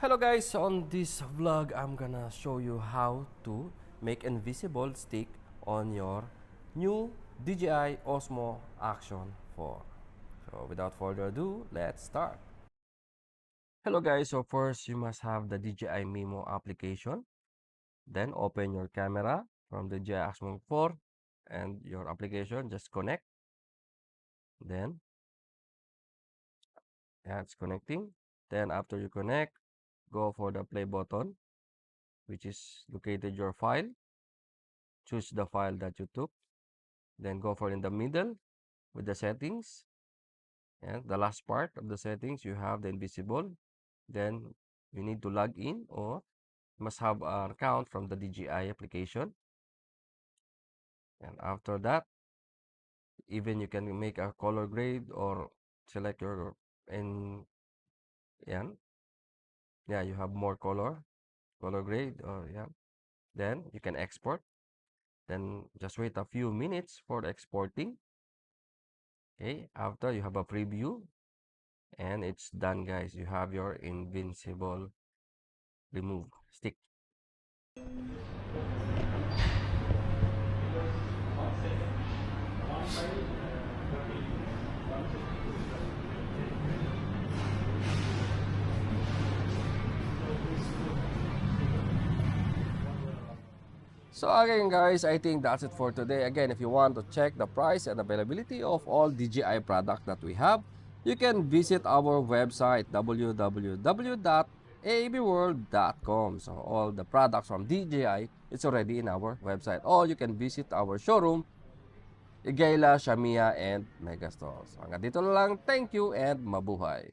Hello guys, on this vlog I'm gonna show you how to make invisible stick on your new DJI Osmo Action 4. So without further ado, let's start. Hello guys, so first you must have the DJI Mimo application. Then open your camera from the DJI Osmo 4 and your application, just connect. Then yeah, it's connecting. Then after you connect, go for the play button, which is located your file. Choose the file that you took, then go for in the middle with the settings, and the last part of the settings you have the invisible. Then you need to log in or must have an account from the DJI application, and after that even you can make a color grade or select your and yeah, you have more color grade, or yeah, then you can export. Then just wait a few minutes for the exporting. Okay, after you have a preview and it's done guys, you have your invincible remove stick. So again guys, I think that's it for today. Again, if you want to check the price and availability of all DJI products that we have, you can visit our website www.aabworld.com. So all the products from DJI, it's already in our website. Or you can visit our showroom, Igayla, Shamia, and Megastore. So hanggang dito na lang. Thank you and mabuhay.